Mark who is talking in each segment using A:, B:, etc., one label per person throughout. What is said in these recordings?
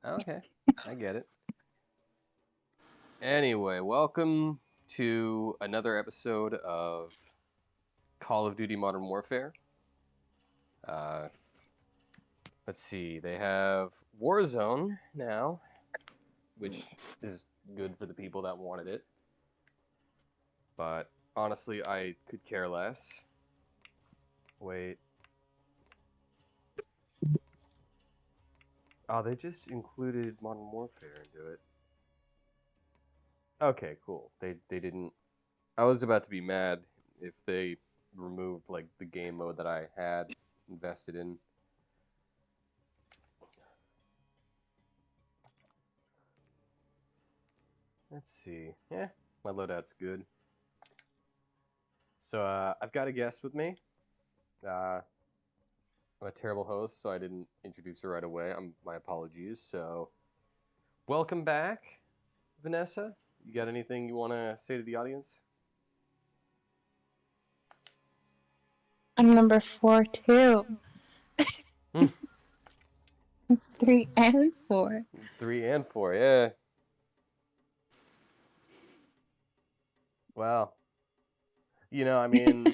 A: Okay, I get it. Anyway, welcome to another episode of Call of Duty Modern Warfare. Uh, let's see, they have Warzone now, which is good for the people that wanted it. But honestly, I could care less. Wait. Oh, they just included Modern Warfare into it. Okay, cool. They didn't. I was about to be mad if they removed like the game mode that I had invested in. Let's see. Yeah, my loadout's good. So I've got a guest with me. I'm a terrible host, so I didn't introduce her right away. My apologies. So welcome back, Vanessa. You got anything you want to say to the audience?
B: I'm number 4 too.
A: Hmm.
B: 3 and 4.
A: 3 and 4, yeah. Wow. I mean,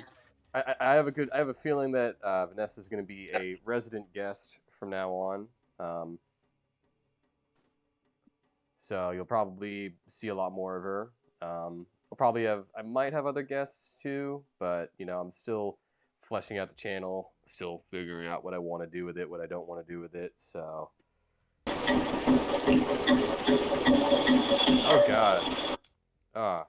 A: I have a feeling that Vanessa's going to be a resident guest from now on. So you'll probably see a lot more of her. I might have other guests too, but I'm still fleshing out the channel, still figuring out what I want to do with it, what I don't want to do with it. So, oh god, ah,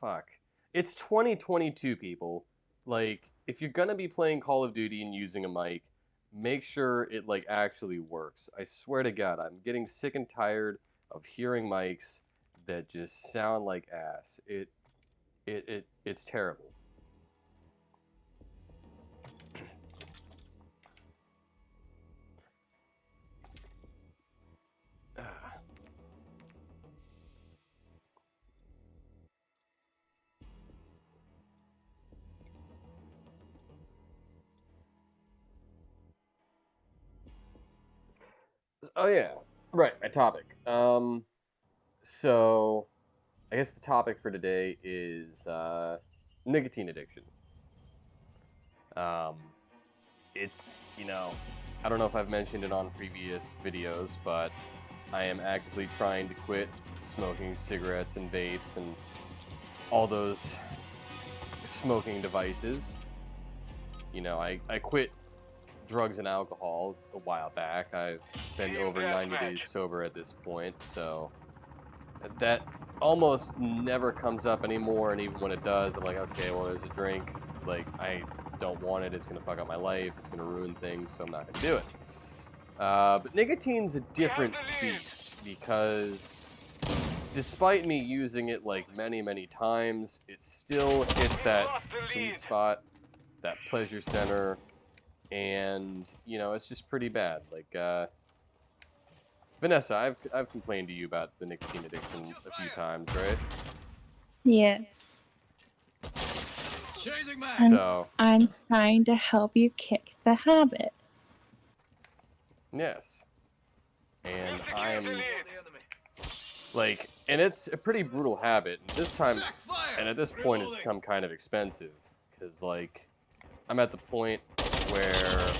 A: fuck. It's 2022, people. Like, if you're gonna be playing Call of Duty and using a mic, make sure it like actually works. I swear to God, I'm getting sick and tired of hearing mics that just sound like ass. It's terrible. Oh yeah, right. My topic. So I guess the topic for today is nicotine addiction. Um, it's I don't know if I've mentioned it on previous videos, but I am actively trying to quit smoking cigarettes and vapes and all those smoking devices. I quit drugs and alcohol a while back. I've been over 90 days sober at this point, so that almost never comes up anymore. And even when it does, I'm like, okay, well, there's a drink. Like, I don't want it. It's going to fuck up my life. It's going to ruin things, so I'm not going to do it. But nicotine's a different beast because despite me using it like many, many times, it still hits that sweet spot, that pleasure center, and it's just pretty bad. Like Vanessa, I've complained to you about the nicotine addiction a few times, right?
B: Yes. And
A: So
B: I'm trying to help you kick the habit.
A: yes, and I'm like, and it's a pretty brutal habit. And this time, and at this point, it's become kind of expensive because like I'm at the point where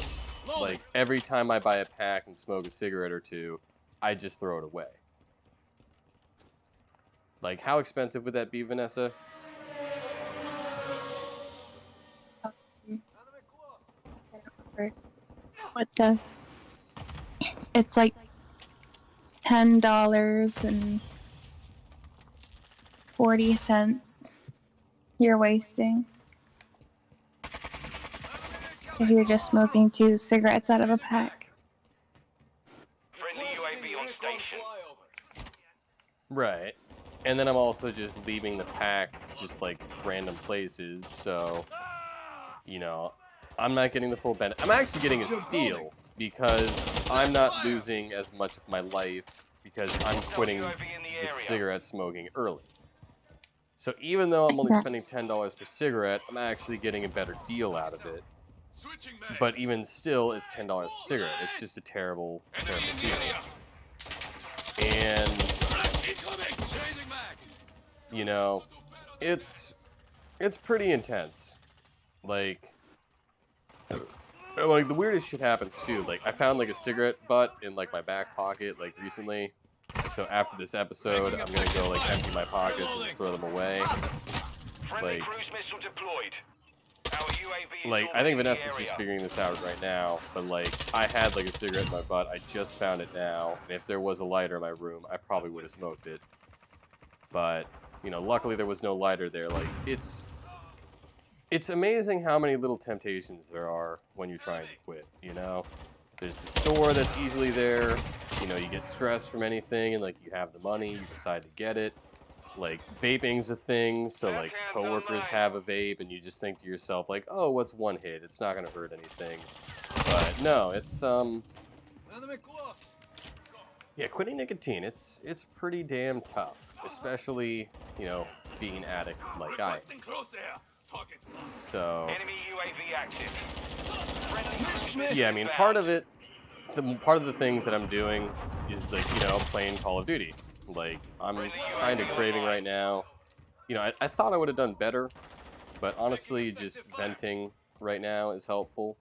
A: like every time I buy a pack and smoke a cigarette or two, I just throw it away. Like, how expensive would that be, Vanessa?
B: What the? It's like $10.40 you're wasting if you're just smoking 2 cigarettes out of a pack.
C: Friendly UAV on station.
A: Right. And then I'm also just leaving the packs just like random places, so I'm not getting the full benefit. I'm actually getting a steal because I'm not losing as much of my life because I'm quitting the cigarette smoking early. So even though I'm only spending $10 per cigarette, I'm actually getting a better deal out of it. But even still, it's $10 per cigarette. It's just a terrible, terrible deal. you know, it's pretty intense. Like the weirdest shit happens too. Like I found like a cigarette butt in like my back pocket like recently. So after this episode, I'm gonna go like empty my pockets and throw them away.
C: Friendly
A: Like,
C: cruise missile deployed. Our UAV is
A: like I think
C: orbiting the
A: Vanessa's
C: area.
A: just figuring this out right now. But like I had like a cigarette in my butt. I just found it now. And if there was a lighter in my room, I probably would have smoked it. But you know, luckily there was no lighter there. Like it's amazing how many little temptations there are when you're trying to quit, you know? There's the store that's easily there, you know, you get stressed from anything and like you have the money, you decide to get it. Like vaping's a thing, so like coworkers have a vape and you just think to yourself like, "Oh, what's one hit? It's not going to hurt anything." But no, it's yeah, quitting nicotine, it's pretty damn tough, especially, you know, being an addict like I am. So,
C: Enemy UAV active. Friendly
A: yeah, I mean, part of it, part of the things that I'm doing is like, you know, playing Call of Duty. Like, I'm kind of craving right now. You know, I thought I would have done better, but honestly, just venting right now is helpful.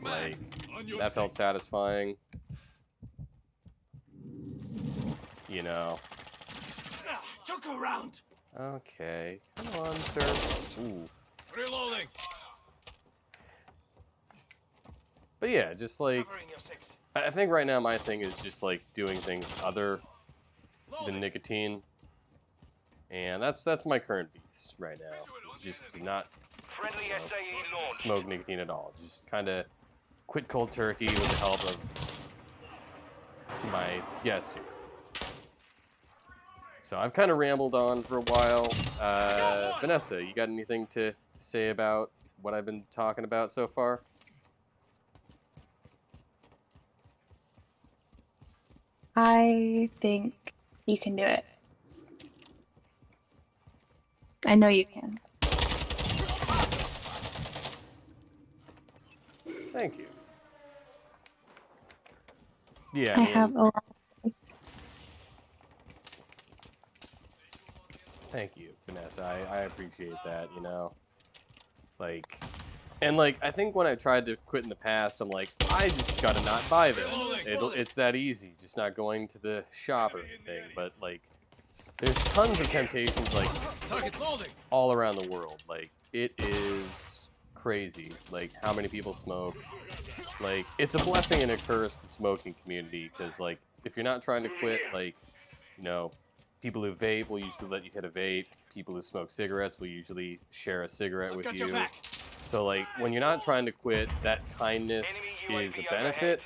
A: Like, that felt satisfying. You know.
D: Took around.
A: Okay, come on, sir. Ooh.
D: Reloading.
A: But yeah, just like,
D: Covering your six.
A: I think right now my thing is just like doing things other than nicotine. And that's my current beast right now. It's just to not
C: Friendly SAE launch.
A: smoke nicotine at all. Just kind of quit cold turkey with the help of my guest here. So I've kind of rambled on for a while. Vanessa, you got anything to say about what I've been talking about so far?
B: I think you can do it. I know you can.
A: Thank you. Yeah,
B: I
A: I mean,
B: have a lot.
A: thank you, Vanessa. I appreciate that, you know. Like, and like, I think when I tried to quit in the past, I'm like, I just gotta not buy them. It's that easy, just not going to the shop or anything. But like, there's tons of temptations, like, all around the world. Like, it is crazy, like, how many people smoke. Like, it's a blessing and a curse, the smoking community, because, like, if you're not trying to quit, like, you know, people who vape will usually let you hit a vape. People who smoke cigarettes will usually share a cigarette with you. So, like, when you're not trying to quit, that kindness is a benefit.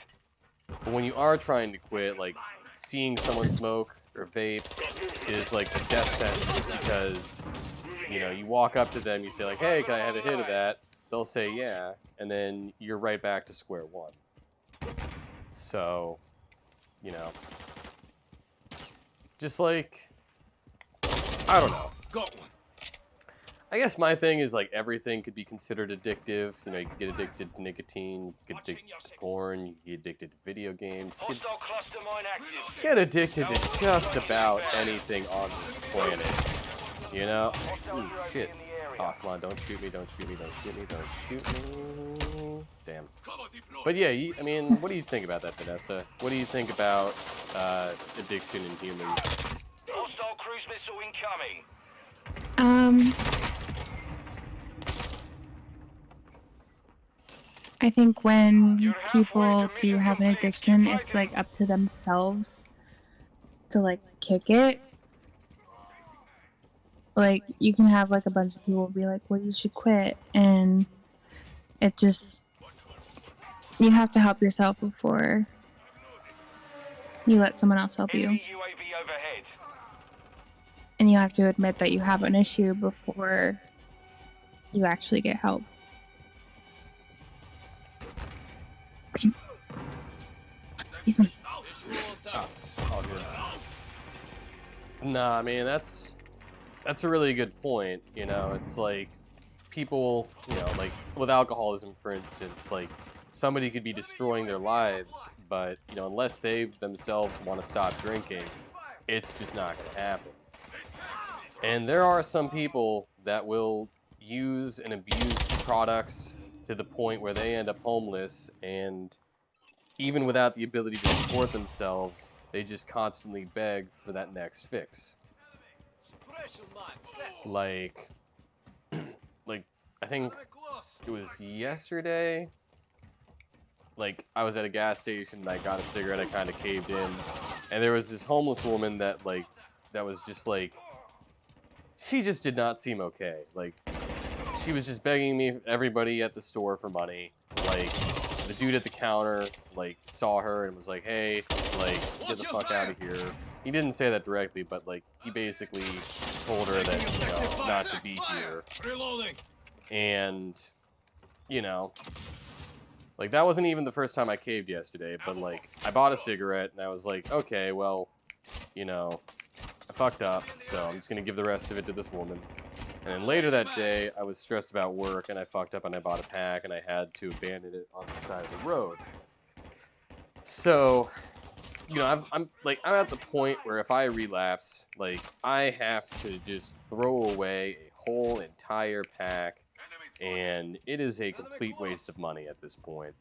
A: But when you are trying to quit, like, seeing someone smoke or vape is, like, the death sentence because, you know, you walk up to them, you say, like, hey, can I have a hit of that? They'll say, yeah, and then you're right back to square one. So, you know, just like, I don't know.
D: Got one.
A: I guess my thing is like everything could be considered addictive. You know, you could get addicted to nicotine, you could get addicted to porn, you could get addicted to video games. You could
C: Hostile cluster mine active.
A: get addicted to just about anything on this planet. You know? Ooh, shit. Oh, come on, don't shoot me, don't shoot me, don't shoot me, don't shoot me. Damn. But yeah, I mean, what do you think about that, Vanessa? What do you think about addiction in humans?
C: Hostile cruise missile incoming.
B: I think when people do have an addiction, it's like up to themselves to like kick it. Like you can have like a bunch of people be like, well, you should quit, and it just, you have to help yourself before you let someone else help you.
C: Enemy UAV overhead.
B: And you have to admit that you have an issue before you actually get help. Excuse me.
A: Nah, I mean, that's a really good point. You know, it's like people, you know, like with alcoholism, for instance, like somebody could be destroying their lives, but you know, unless they themselves want to stop drinking, it's just not going to happen. And there are some people that will use and abuse products to the point where they end up homeless, and even without the ability to support themselves, they just constantly beg for that next fix. Like I think it was yesterday. Like, I was at a gas station and I got a cigarette. I kind of caved in, and there was this homeless woman that was just like, she just did not seem okay. Like, she was just begging me, everybody at the store, for money. Like, the dude at the counter like saw her and was like, "Hey, like, get the fuck out of here." He didn't say that directly, but like, he basically told her that, you know, not to be here.
D: Reloading.
A: And, you know, like, that wasn't even the first time I caved yesterday, but like, I bought a cigarette and I was like, okay, well, you know, I fucked up, so I'm just gonna give the rest of it to this woman. And then later that day, I was stressed about work and I fucked up and I bought a pack and I had to abandon it on the side of the road. So, you know, I'm at the point where if I relapse, like, I have to just throw away a whole entire pack, and it is a complete waste of money at this point.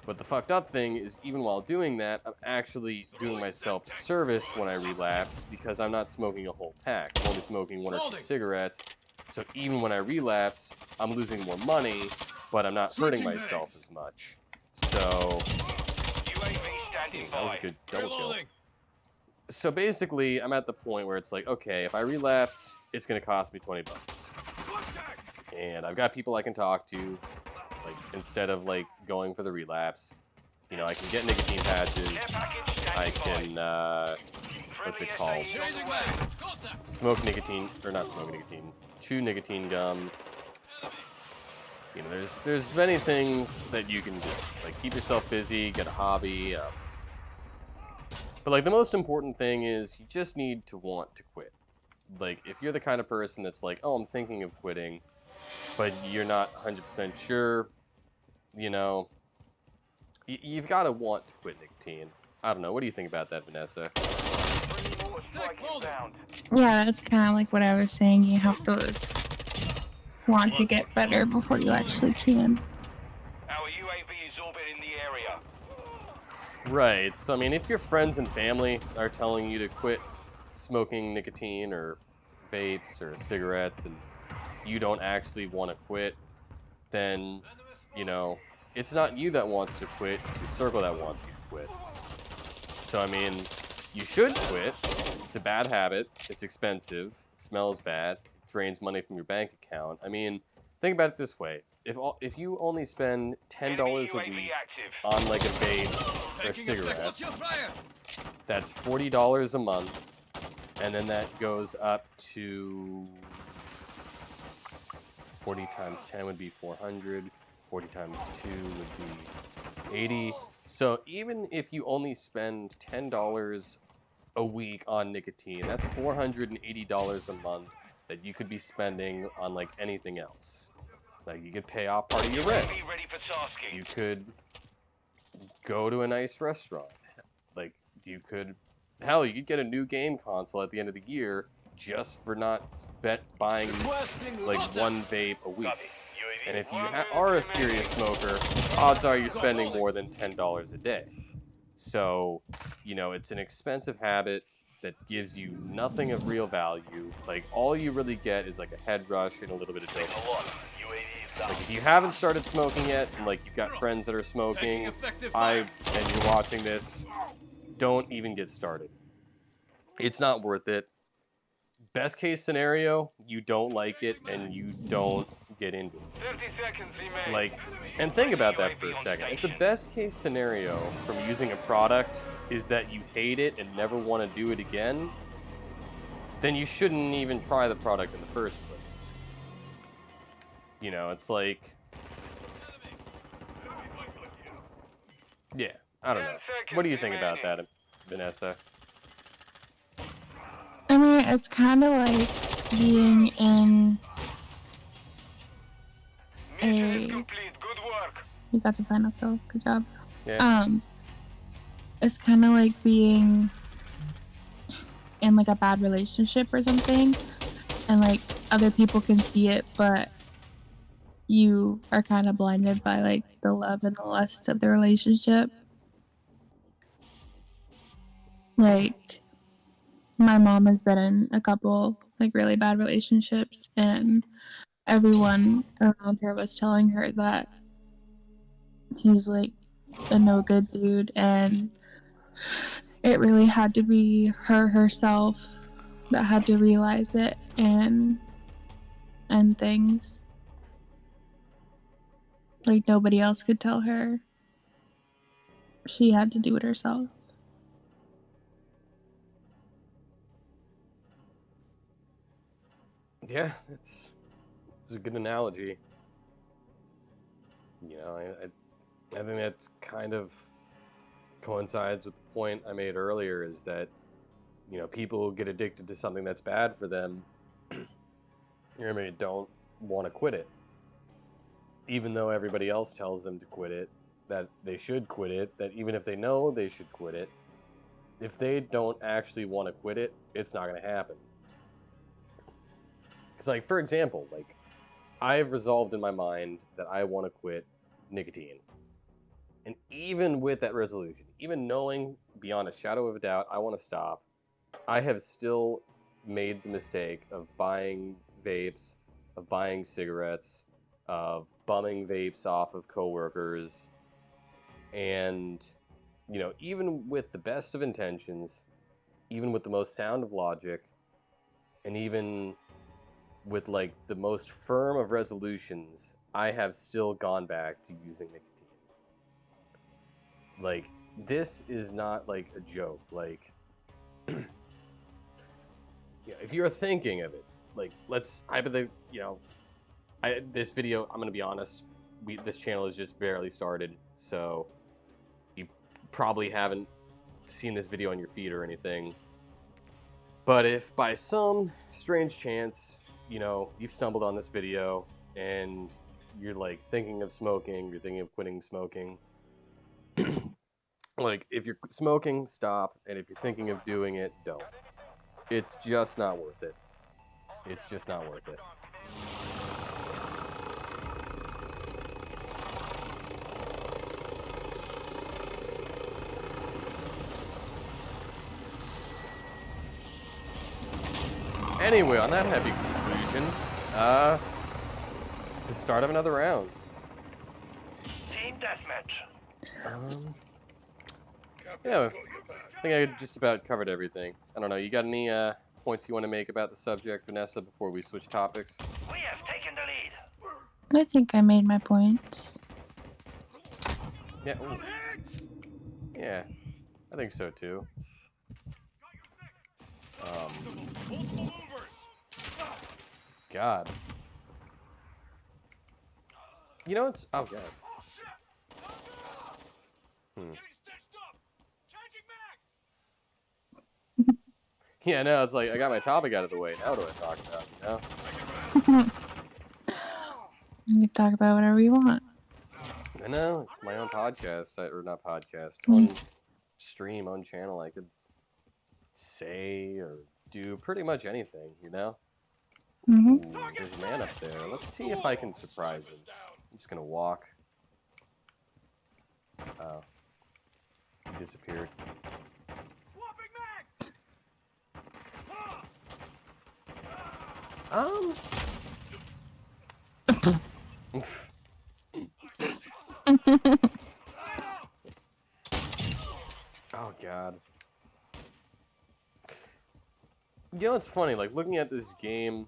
A: But the fucked up thing is, even while doing that, I'm actually doing myself a service when I relapse, because I'm not smoking a whole pack. I'm only smoking 1 or 2 cigarettes. So even when I relapse, I'm losing more money, but I'm not hurting myself as much. So that was a good double kill. So basically, I'm at the point where it's like, okay, if I relapse, it's gonna cost me $20. And I've got people I can talk to, like, instead of like going for the relapse. You know, I can get nicotine patches. I can what's it called? Smoke nicotine, or not smoke nicotine, chew nicotine gum. You know, there's many things that you can do. Like, keep yourself busy, get a hobby. But like, the most important thing is you just need to want to quit. Like, if you're the kind of person that's like, oh, I'm thinking of quitting, but you're not 100% sure, you know, you've got to want to quit nicotine. I don't know. What do you think about that, Vanessa?
B: Yeah, that's kind of like what I was saying. You have to want to get better before you actually can.
C: Our UAV is orbiting the area.
A: Right. So, I mean, if your friends and family are telling you to quit smoking nicotine or vapes or cigarettes and you don't actually want to quit, then, you know, it's not you that wants to quit, it's your circle that wants you to quit. So, I mean, you should quit. It's a bad habit. It's expensive. It smells bad. It drains money from your bank account. I mean, think about it this way. If you only spend $10 a week on like a vape or a cigarette, that's $40 a month, and then that goes up to 40 times 10 would be 400. 40 times 2 would be 80. So even if you only spend $10 a week on nicotine, that's $480 a month that you could be spending on like anything else. Like, you could pay off part of your rent. You could go to a nice restaurant. Like, you could get a new game console at the end of the year just for not buying like 1 vape a week. And if you are a serious smoker, odds are you're spending more than $10 a day. So, you know, it's an expensive habit that gives you nothing of real value. Like, all you really get is like a head rush and a little bit of dopamine. Like, if you haven't started smoking yet, and like you've got friends that are smoking, and you're watching this, don't even get started. It's not worth it. Best case scenario, you don't like it and you don't get into it.
C: 30 seconds remain.
A: Like, and think about that for a second. If the best case scenario from using a product is that you hate it and never want to do it again, then you shouldn't even try the product in the first place. You know, it's like, yeah, I don't know. What do you think about that, Vanessa?
B: I mean, it's kind of like being in
C: Mission is complete. Good work.
B: You got the final kill. Good job.
A: Yeah.
B: it's kind of like being in like a bad relationship or something, and like other people can see it, but you are kind of blinded by like the love and the lust of the relationship. Like, my mom has been in a couple like really bad relationships, and everyone around her was telling her that he's like a no good dude, and it really had to be her herself that had to realize it and things. Like, nobody else could tell her. She had to do it herself.
A: Yeah, it's a good analogy. You know, I think that's kind of coincides with the point I made earlier, is that, you know, people get addicted to something that's bad for them, don't want to quit it. Even though everybody else tells them to quit it, that they should quit it, that even if they know they should quit it, if they don't actually want to quit it, it's not going to happen. Because, like, for example, like, I've resolved in my mind that I want to quit nicotine. And even with that resolution, even knowing beyond a shadow of a doubt I want to stop, I have still made the mistake of buying vapes, of buying cigarettes, of bumming vapes off of coworkers. And, you know, even with the best of intentions, even with the most sound of logic, and even with like the most firm of resolutions, I have still gone back to using nicotine. Like, this is not like a joke. Like, yeah, if you're thinking of it, like, let's this video, I'm gonna be honest, this channel has just barely started, so you probably haven't seen this video on your feed or anything. But if by some strange chance, you know, you've stumbled on this video and you're like thinking of smoking, you're thinking of quitting smoking, like, if you're smoking, stop, and if you're thinking of doing it, don't. It's just not worth it. It's just not worth it. Anyway, on that happy conclusion, it's the start of another round.
C: Team deathmatch.
A: Yeah, I think I just about covered everything. I don't know, you got any points you want to make about the subject, Vanessa, before we switch topics?
C: We have taken the lead.
B: I think I made my points.
A: Yeah, ooh. Yeah, I think so too. God. You know, it's... Oh, God. Yeah, no, it's like, I got my topic out of the way. Now what do I talk about, you know?
B: You can talk about whatever you want.
A: I know, it's my own podcast, or not podcast, on stream, on channel. I could say or do pretty much anything, you know? Ooh, there's a man up there. Let's see if I can surprise him. I'm just gonna walk. Oh. He disappeared. Oh, God. You know, it's funny, like, looking at this game,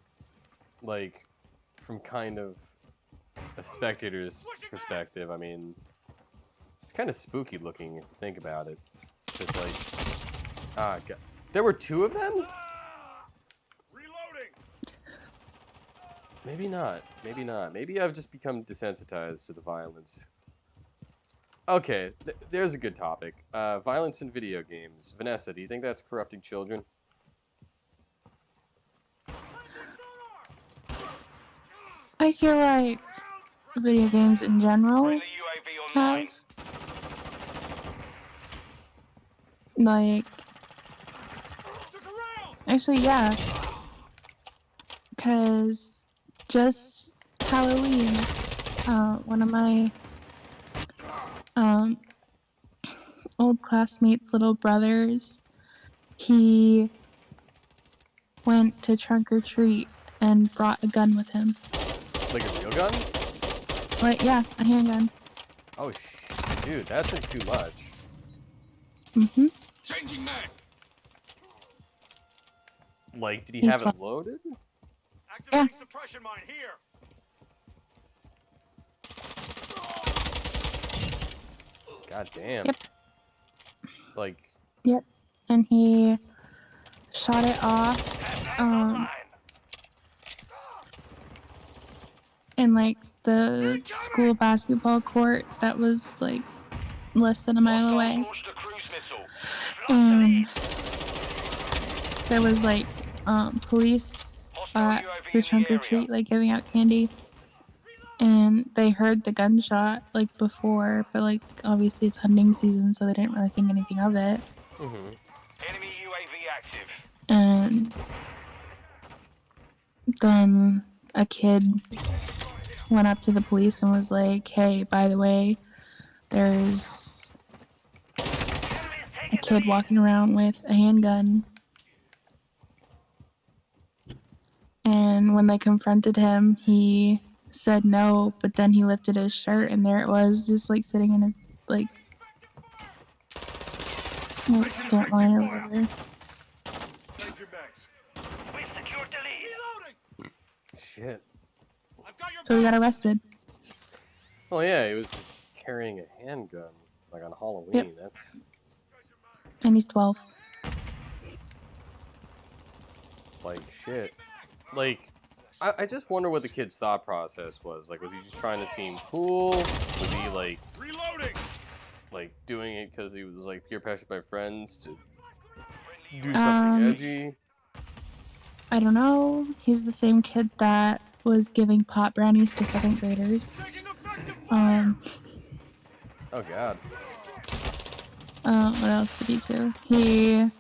A: like, from kind of a spectator's perspective, I mean, it's kind of spooky looking if you think about it. It's like, ah, God. There were two of them?
D: Reloading.
A: Maybe not. Maybe not. Maybe I've just become desensitized to the violence. Okay, there's a good topic. Violence in video games. Vanessa, do you think that's corrupting children?
B: I feel like video games in general
C: Friendly UAV online.
B: have Like, actually, yeah. Because just Halloween, one of my old classmates' little brothers, he went to trunk or treat and brought a gun with him.
A: Like a real gun?
B: Like, yeah, a handgun.
A: Oh, dude, that's like too much.
B: Mm-hmm.
D: Changing mag.
A: Like, did he
B: He's
A: have it
B: fine.
A: loaded?
D: Activating suppression mine here.
A: God damn.
B: Yep.
A: Like,
B: Yep. And he shot it off,
C: Gas online.
B: in like the school basketball court that was like less than a mile
C: Hostiles
B: away.
C: launched a cruise missile.
B: And there was like police at the trunk or treat, like giving out candy. And they heard the gunshot like before, but like obviously it's hunting season, so they didn't really think anything of it.
C: Enemy UAV active.
B: And then a kid went up to the police and was like, "Hey, by the way, there's a kid walking around with a handgun." And when they confronted him, he said no, but then he lifted his shirt and there it was, just like sitting in his like pant line or whatever.
D: Changing mags.
C: We've secured the lead.
D: Reloading.
A: shit.
D: I've got your
B: So we
D: back.
B: got arrested.
A: Oh yeah, he was carrying a handgun, like on Halloween.
B: Yep.
A: That's
B: And he's 12.
A: like shit. Like, I just wonder what the kid's thought process was. Like, was he just trying to seem cool? Was he like
D: Reloading.
A: doing it because he was like peer pressured by friends to do something
B: Um,
A: edgy?
B: I don't know. He's the same kid that was giving pot brownies to 2nd graders.
D: Taking effective fire.
A: Oh god.
B: What else did he do? He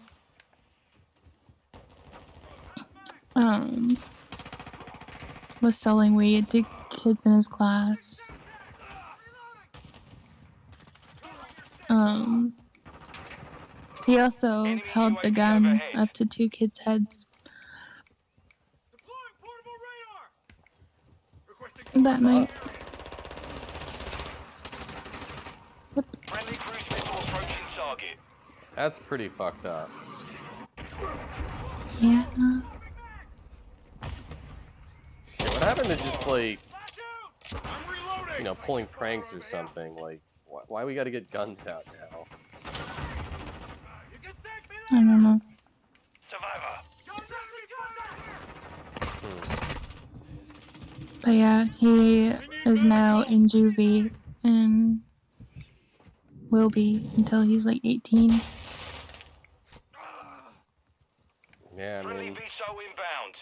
B: was selling weed to kids in his class. He also held the gun up to 2 kids' heads
D: Deploying portable radar. Requesting
B: that night.
C: Friendly cruise missile approaching target.
A: That's pretty fucked up.
B: Yeah.
A: Shit, what happened to just like,
D: I'm reloading.
A: you know, pulling pranks or something? Like, why we gotta get guns out now?
D: You can take me.
B: I don't know.
C: Survivor.
B: But yeah, he is now in juvie and will be until he's like 18.
A: Yeah, I
C: Friendly
A: mean,
C: VSO inbound.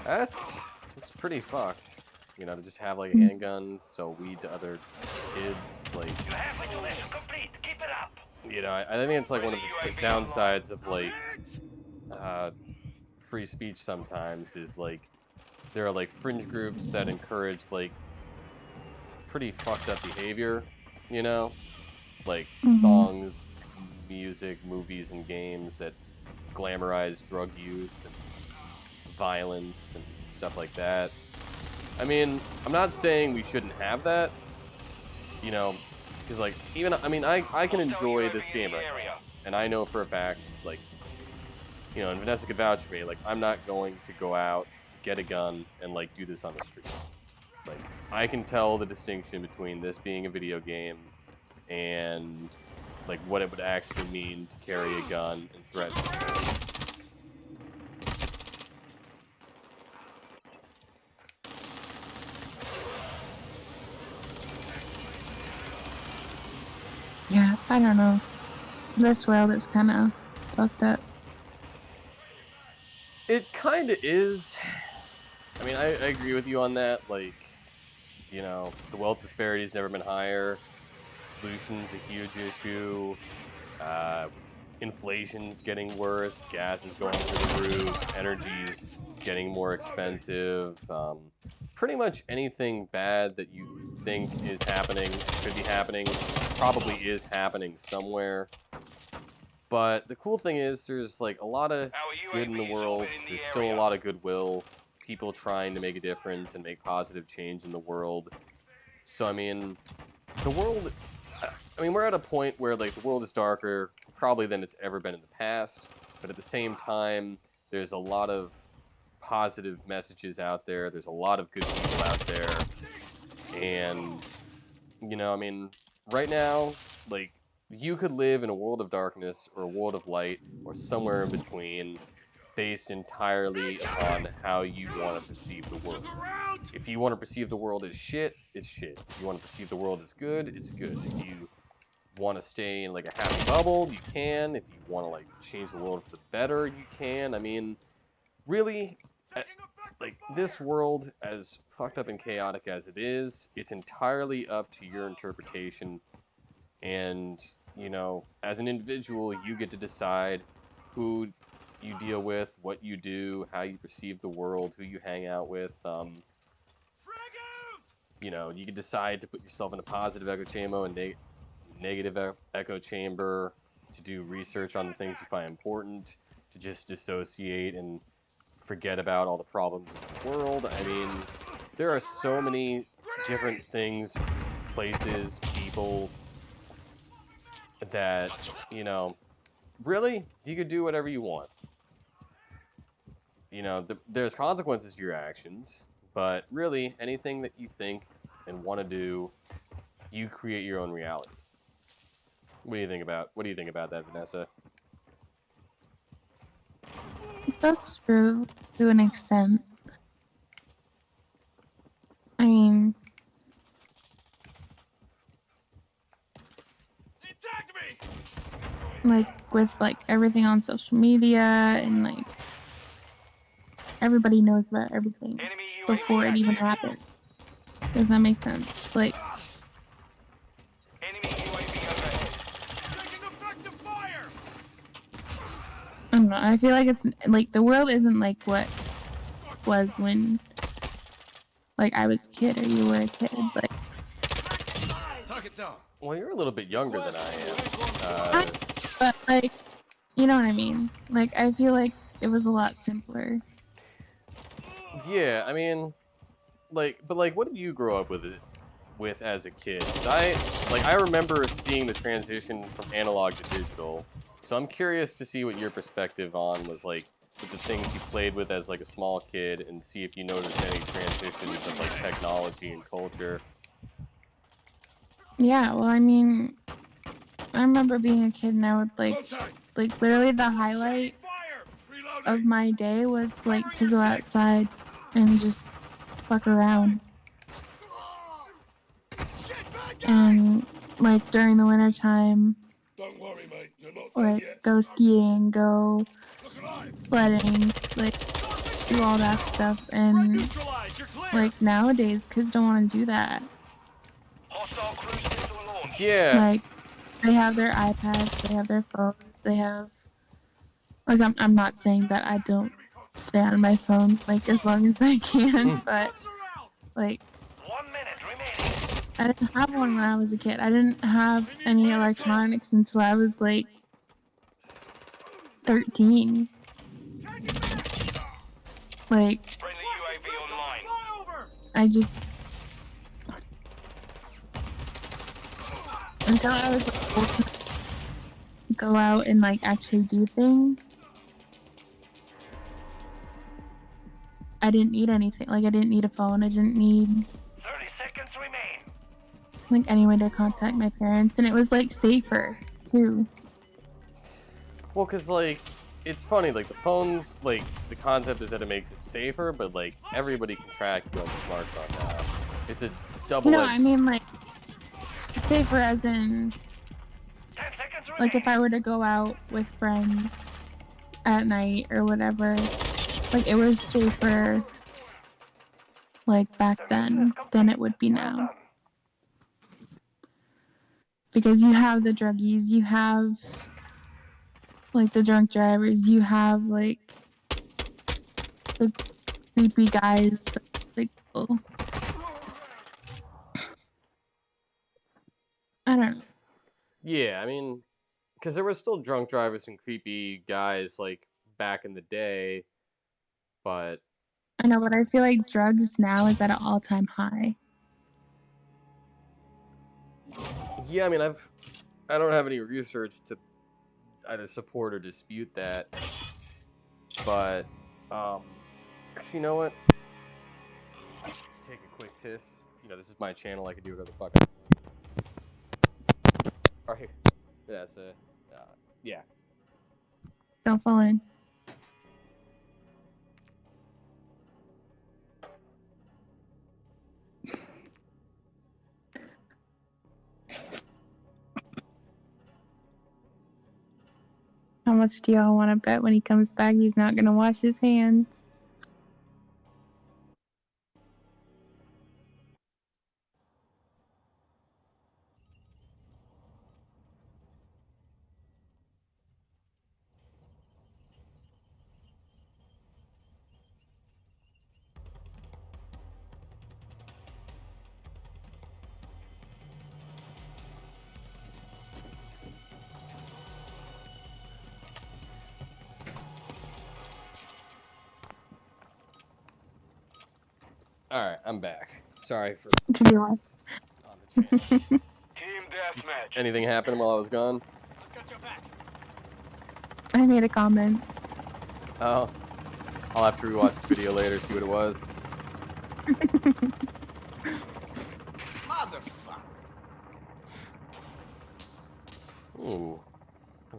A: that's pretty fucked. You know, to just have like a handgun, sell weed to other kids. Like,
C: You're halfway to mission complete. Keep it up.
A: you know, I think it's like one of the downsides of like free speech sometimes is like there are like fringe groups that encourage like pretty fucked up behavior, you know, like songs, music, movies, and games that glamorize drug use and violence and stuff like that. I mean, I'm not saying we shouldn't have that, you know, because like even I can enjoy this game right now, and I know for a fact, like, you know, and Vanessa could vouch for me, like, I'm not going to go out, get a gun, and like do this on the street. Like, I can tell the distinction between this being a video game and like what it would actually mean to carry a gun and threaten people.
B: Yeah, I don't know. This world is kind of fucked up.
A: It kind of is. I mean, I agree with you on that. Like, you know, the wealth disparity's never been higher. Pollution's a huge issue. Inflation's getting worse, gas is going through the roof, energy's getting more expensive. Pretty much anything bad that you think is happening, could be happening, probably is happening somewhere. But the cool thing is there's like a lot of
C: Our
A: good in the
C: UAV is
A: world.
C: orbiting the
A: There's still a
C: area.
A: lot of goodwill, people trying to make a difference and make positive change in the world. So I mean, the world, I mean, we're at a point where like the world is darker probably than it's ever been in the past, but at the same time, there's a lot of positive messages out there. There's a lot of good people out there. And you know, I mean, right now, like, you could live in a world of darkness or a world of light or somewhere in between based entirely upon how you want to perceive the world. If you want to perceive the world as shit, it's shit. If you want to perceive the world as good, it's good. If you want to stay in like a happy bubble, you can. If you want to like change the world for the better, you can. I mean, really, like this world, as fucked up and chaotic as it is, it's entirely up to your interpretation. And you know, as an individual, you get to decide who you deal with, what you do, how you perceive the world, who you hang out with. You know, you can decide to put yourself in a positive echo chamber and negative echo chamber, to do research on the things you find important, to just dissociate and forget about all the problems of the world. I mean, there are so many different things, places, people that, you know, really, you could do whatever you want. You know, there's consequences to your actions, but really, anything that you think and want to do, you create your own reality. What do you think about that, Vanessa?
B: That's true to an extent. I mean, like with like everything on social media and like everybody knows about everything
C: Enemy UAV
B: before it even
C: active.
B: happens. Does that make sense? Like,
C: Enemy UAV overhead.
D: Taking effective fire!
B: I don't know. I feel like it's like the world isn't like what was when like I was a kid or you were a kid. Like,
D: Target down.
A: Well, you're a little bit younger than I am.
B: but like, you know what I mean? Like, I feel like it was a lot simpler.
A: Yeah, I mean, like, but like, what did you grow up with as a kid? 'Cause I remember seeing the transition from analog to digital. So I'm curious to see what your perspective on was like with the things you played with as like a small kid, and see if you noticed any transitions of like technology and culture.
B: Yeah, well, I mean, I remember being a kid and I would like literally the highlight
D: Fire! Reloading!
B: of my day was like to go outside and just fuck around. And like during the winter time,
D: Don't worry, mate. You're not
B: like go skiing, go
D: Look alive!
B: sledding, like do all that stuff. And
D: Neutralized. You're clear.
B: like nowadays, kids don't want to do that.
C: Hostile cruise missile launch.
A: Yeah,
B: Like they have their iPads, they have their phones, they have like I'm not saying that I don't stay on my phone like as long as I can, but like
C: 1 minute remaining.
B: I didn't have one when I was a kid. I didn't have any electronics until I was like 13. Like
C: Friendly UAV online.
D: Fly over!
B: I just until I was like, old enough to go out and like actually do things, I didn't need anything. Like I didn't need a phone. I didn't need
C: 30 seconds remain.
B: like any way to contact my parents, and it was like safer too.
A: well, cause like it's funny, like the phones, like the concept is that it makes it safer, but like everybody can track you on the smartphone now. It's a double.
B: No, I mean like safer as in
C: 10 seconds remaining.
B: like if I were to go out with friends at night or whatever, like it was safer like back then than it would be now. Because you have the druggies, you have like the drunk drivers, you have like the creepy guys that, like, oh, I don't know.
A: Yeah, I mean, because there were still drunk drivers and creepy guys like back in the day, but
B: I know, but I feel like drugs now is at an all-time high.
A: yeah, I mean, I don't have any research to either support or dispute that, but actually, you know what? Take a quick piss. You know, this is my channel. I can do whatever the fuck. All right, that's a yeah.
B: Don't fall in. How much do y'all want to bet when he comes back he's not going to wash his hands?
A: All right, I'm back. Sorry for
B: To be honest.
A: on the channel.
C: Team deathmatch.
A: Anything happened while I was gone?
D: I've got your back.
B: I made a comment.
A: Oh, I'll have to rewatch this video later, see what it was.
D: Motherfucker.
A: Ooh,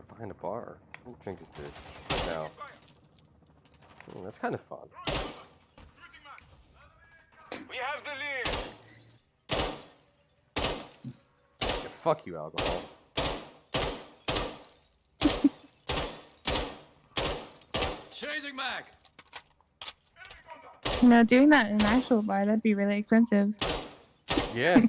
A: behind a bar. What drink is this? No. Ooh, that's kind of fun.
C: We have the lead.
A: Yeah, fuck you, alcohol.
D: Changing mag.
B: You know, doing that in an actual bar, that'd be really expensive.
A: Yeah.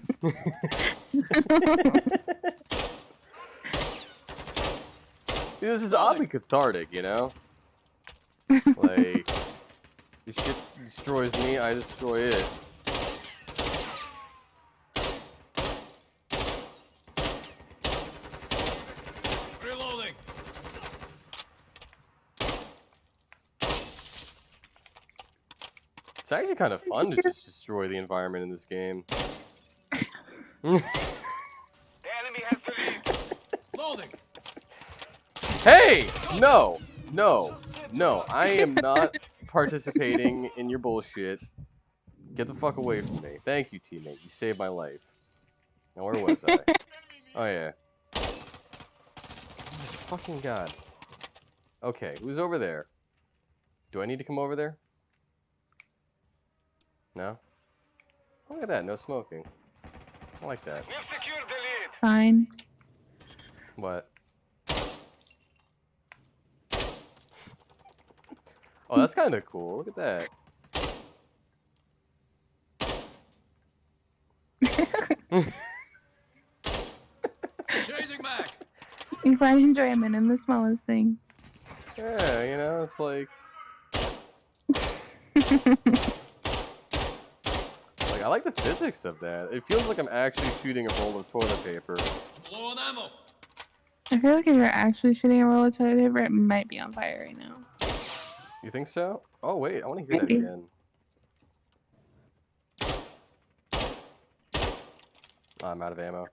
A: This is oddly cathartic, you know? Like, this shit destroys me, I destroy it.
D: Reloading.
A: It's actually kind of fun to just destroy the environment in this game.
C: The enemy has the lead.
D: Loading.
A: Hey! No! No! No, I am not participating in your bullshit. Get the fuck away from me. Thank you, teammate. You saved my life. Now, where was I? Oh, yeah. Fucking god. Okay, who's over there? Do I need to come over there? No? Oh, look at that, no smoking. I like that.
C: We've secured the lead.
B: Fine.
A: What? Oh, that's kind of cool. Look at that.
D: Changing mag.
B: You find enjoyment in the smallest things.
A: Yeah, you know, it's like... Like, I like the physics of that. It feels like I'm actually shooting a roll of toilet paper.
D: Low on ammo.
B: I feel like if you're actually shooting a roll of toilet paper, it might be on fire right now.
A: You think so? Oh, wait, I want to hear that
B: Maybe.
A: again. Oh, I'm out of ammo.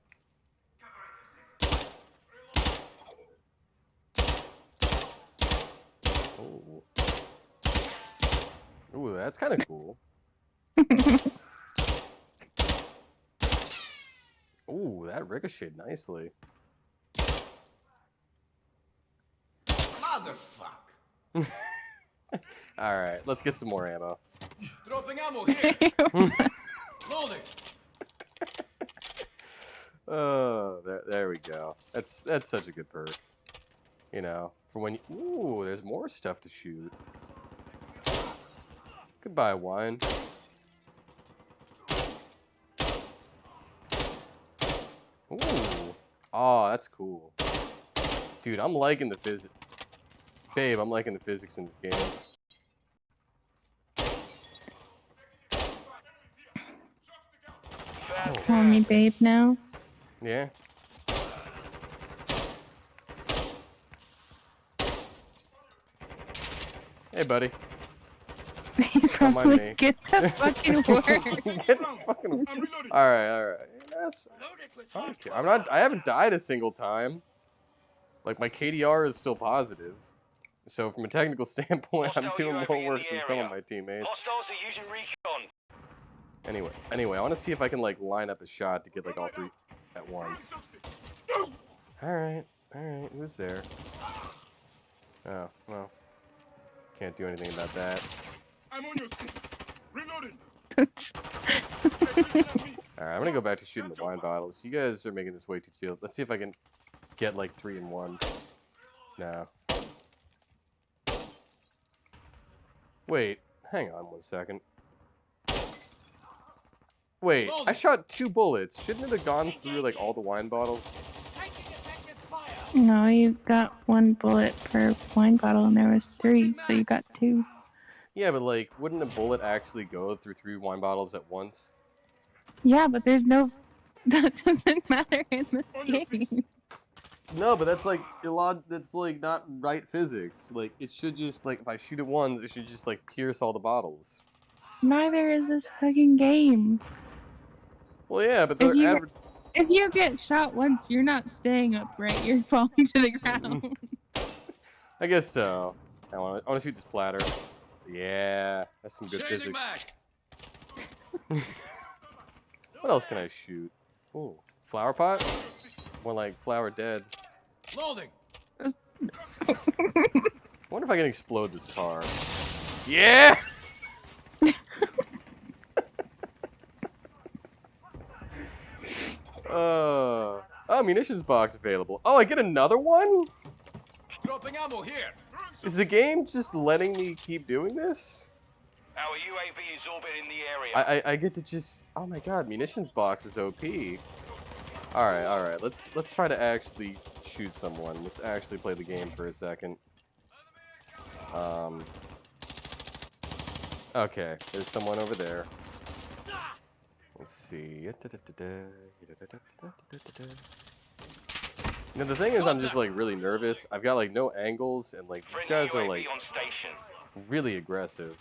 A: Ooh. Ooh, that's kind of cool. Ooh, that ricocheted nicely.
D: Motherfucker.
A: Alright, let's get some more ammo.
D: Dropping ammo here. Loading.
A: Oh, there we go. That's such a good perk. You know, for when you... Ooh, there's more stuff to shoot. Goodbye, wine. Ooh. Oh, that's cool. Dude, I'm liking the physics. Babe, I'm liking the physics in this game.
B: Call me babe now.
A: Yeah. Hey, buddy.
B: He's
A: Don't mind
B: probably
A: me.
B: get the fucking work.
A: Get the fucking. All right. That's. I don't care. I'm not. I haven't died a single time. Like my KDR is still positive. So from a technical standpoint, I'm
C: Hostile
A: doing
C: UAV
A: more
C: in
A: work
C: the
A: than some of
C: area.
A: my teammates.
C: Hostiles are using recon.
A: Anyway, I want to see if I can like line up a shot to get like all three at once. All right. Who's there? Oh well. Can't do anything about that.
D: I'm on your six. Reloading.
A: Alright, I'm gonna go back to shooting the wine bottles. You guys are making this way too chill. Let's see if I can get like 3 in 1. No. Wait, hang on 1 second. Wait, I shot 2 bullets. Shouldn't it have gone through like all the wine bottles?
B: No, you got 1 bullet per wine bottle, and there was 3, so you got 2.
A: Yeah, but like, wouldn't a bullet actually go through 3 wine bottles at once?
B: Yeah, but there's no. That doesn't matter in this game.
A: No, but that's like that's like not right physics. Like it should just like if I shoot it once, it should just like pierce all the bottles.
B: Neither is this fucking game.
A: Well, yeah, but
B: If
A: they're
B: you if you get shot once, you're not staying upright. You're falling to the ground.
A: I guess so. I want to shoot this platter. Yeah, that's some good
D: Changing
A: physics.
D: mag.
A: What else can I shoot? Ooh, flower pot? More like flower dead.
D: Loading.
A: I wonder if I can explode this car. Yeah! Oh, munitions box available. Oh, I get another one?
D: Dropping ammo here.
A: Is the game just letting me keep doing this?
C: Our UAV is orbiting the area.
A: I get to just. Oh my god, munitions box is OP. All right. Let's try to actually shoot someone. Let's actually play the game for a second. Okay, there's someone over there. Let's see. Now the thing is, I'm just like really nervous. I've got like no angles, and like these
C: Friendly
A: guys are
C: UAV
A: like
C: on station.
A: really aggressive.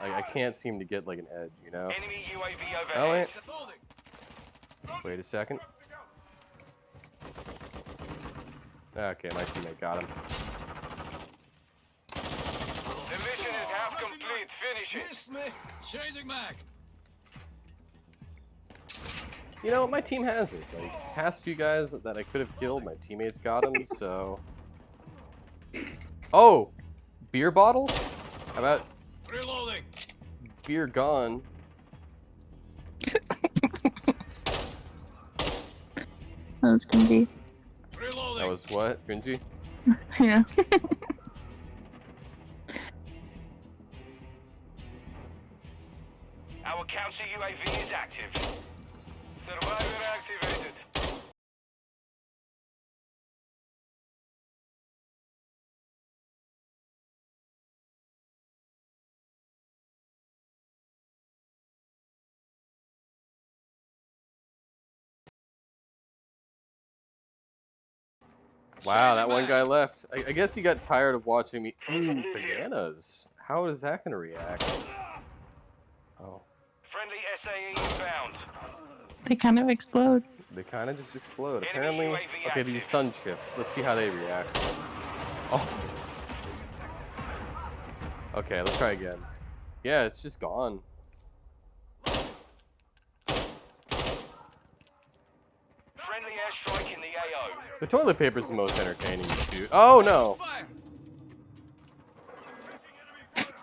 A: I can't seem to get like an edge, you know?
C: Enemy UAV
A: Oh
C: overhead.
A: wait,
D: Loading.
A: wait a second. Okay, my teammate got him.
C: The mission is half complete. Finish it.
D: Missed me. Changing mag.
A: You know, my team has it. Like, past few guys that I could have killed, my teammates got them, so... Oh! Beer bottle? How about
D: Reloading.
A: beer gone?
B: That was cringy.
D: Reloading.
A: That was what? Cringy?
B: Yeah.
C: Our counter UAV is active. Survivor activated.
A: Wow, that one guy left. I guess he got tired of watching me. Ooh, bananas. How is that gonna react? Oh,
C: Friendly SAE inbound.
B: They kind of explode.
A: they kind of just explode.
C: Enemy
A: Apparently,
C: UAV
A: okay, these
C: active.
A: sun chips. Let's see how they react. Oh. Okay, let's try again. Yeah, it's just gone.
C: Friendly airstrike in the AO.
A: The toilet paper is the most entertaining to shoot. Oh no!
D: Fire.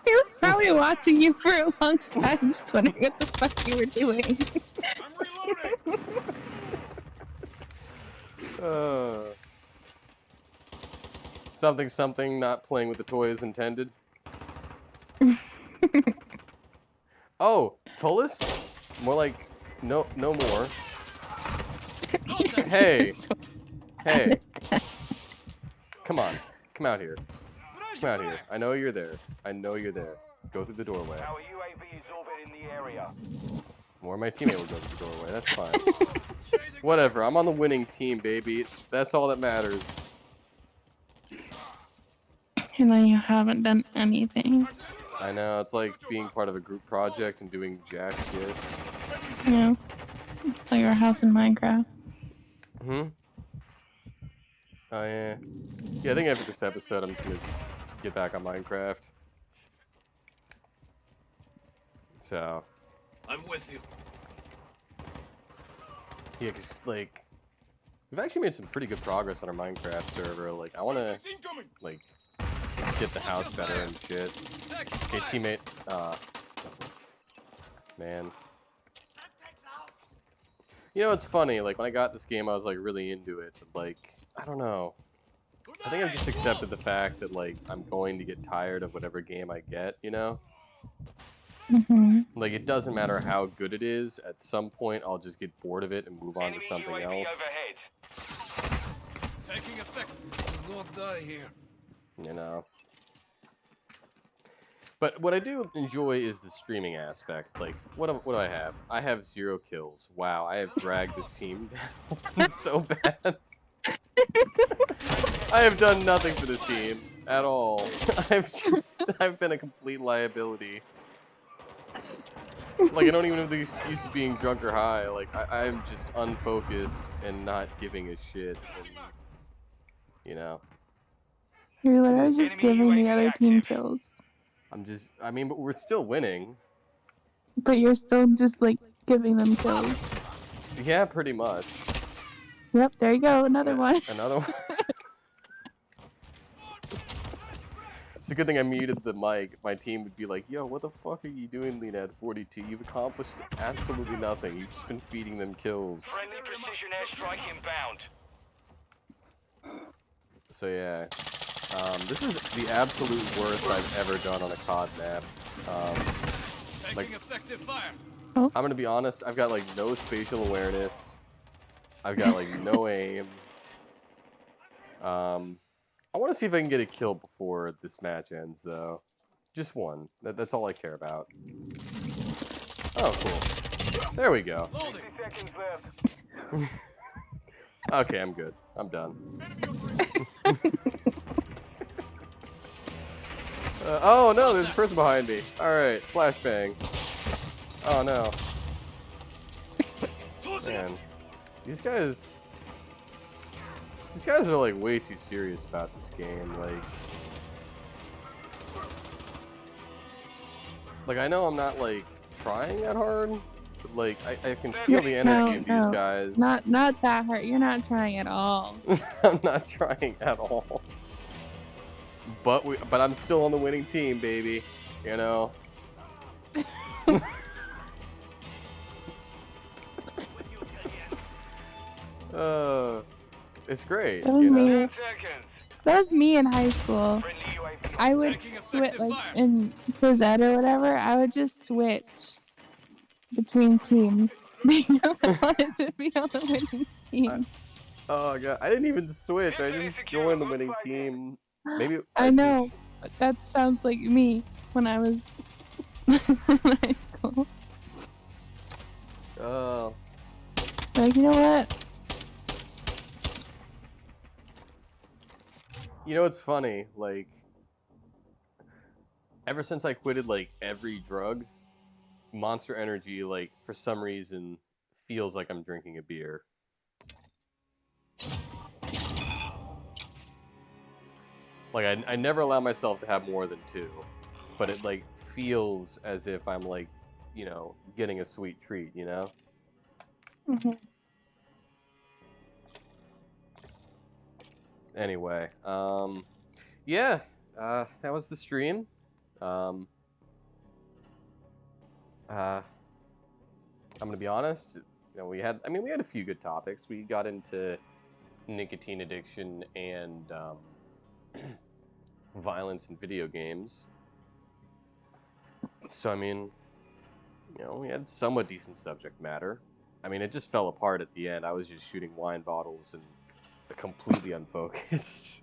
B: He was probably watching you for a long time, just wondering what the fuck you were doing.
D: I'm reloading.
A: Something, not playing with the toys intended. Oh, Tullus? More like, no more. Hey. Hey. Come on, come out here. Come out here. I know you're there. I know you're there. Go through the doorway.
C: Our UAV is orbiting the area.
A: More of my teammate will go through the doorway. That's fine.
D: Chasing
A: Whatever. I'm on the winning team, baby. That's all that matters.
B: And then you haven't done anything.
A: I know. It's like being part of a group project and doing jack shit.
B: Yeah. It's like our house in Minecraft.
A: Hmm? Oh, yeah. Yeah, I think after this episode, I'm just gonna get back on Minecraft. So,
D: I'm with you.
A: yeah, because, like, we've actually made some pretty good progress on our Minecraft server. Like, I want to,
D: Incoming.
A: like, get the house better and shit. Okay, teammate. Man. You know, it's funny. Like, when I got this game, I was, like, really into it. But, like, I don't know. I think I've just accepted the fact that, like, I'm going to get tired of whatever game I get, you know?
B: Mm-hmm.
A: Like, it doesn't matter how good it is. At some point, I'll just get bored of it and move on to
C: Enemy
A: something
C: UAV
A: else.
C: overhead.
D: Taking effect. Will not die here.
A: You know? But what I do enjoy is the streaming aspect. Like, what do I have? I have 0 kills. Wow, I have dragged this team down so bad. I have done nothing for this team at all. I've been a complete liability. Like, I don't even have the excuse of being drunk or high. Like, I'm just unfocused and not giving a shit. And, you know,
B: You're literally just
C: Enemy
B: giving the
C: UAV
B: other team
C: active.
B: kills.
A: I mean, but we're still winning.
B: But you're still just like giving them kills.
A: Yeah, pretty much.
B: Yep, there you go, another one.
A: Another one. It's a good thing I muted the mic. My team would be like, yo, what the fuck are you doing, Leonad 42? You've accomplished absolutely nothing. You've just been feeding them kills.
C: Friendly precision airstrike inbound.
A: So yeah. This is the absolute worst I've ever done on a COD map.
D: Taking
A: Like-
D: effective fire.
A: I'm gonna be honest, I've got like no spatial awareness. I've got like no aim. I want to see if I can get a kill before this match ends, though. Just one. That's all I care about. Oh, cool. There we go.
C: 60 seconds left.
A: Okay, I'm good. I'm done. Oh no, there's a person behind me. Alright, flashbang. Oh no. Man. These guys are like way too serious about this game. Like I know I'm not like trying that hard, but like I can feel the energy of these guys.
B: Not that hard. You're not trying at all.
A: I'm not trying at all. But I'm still on the winning team, baby. You know. It's great.
B: That was
A: You know?
B: me.
C: 10 seconds.
B: That was me in high school.
C: Friendly UAV.
B: I would
D: Taking
B: switch,
D: effective
B: like
D: fire.
B: in Phys Ed or whatever, I would just switch between teams because I wanted to be on the winning team.
A: Oh god, I didn't even switch. I just joined the winning team. Maybe
B: I know. But that sounds like me when I was in high school.
A: Oh.
B: Like, you know what?
A: You know what's funny? Like, ever since I quitted like every drug, Monster Energy, like for some reason, feels like I'm drinking a beer. Like I never allow myself to have more than 2, but it like feels as if I'm like, you know, getting a sweet treat, you know?
B: Mm-hmm.
A: Anyway, yeah, that was the stream. I'm gonna be honest, you know, we had a few good topics. We got into nicotine addiction and violence in video games. So, I mean, you know, we had somewhat decent subject matter. I mean, it just fell apart at the end. I was just shooting wine bottles and completely unfocused.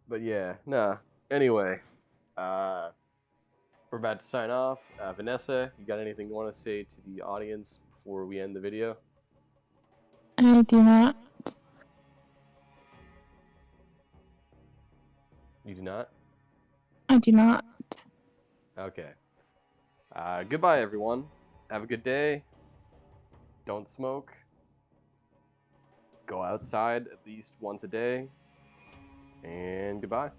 A: But yeah, nah. Anyway, we're about to sign off. Vanessa, you got anything you want to say to the audience before we end the video?
B: I do not.
A: You do not?
B: I do not.
A: Okay. Goodbye, everyone. Have a good day. Don't smoke. Go outside at least once a day. And goodbye.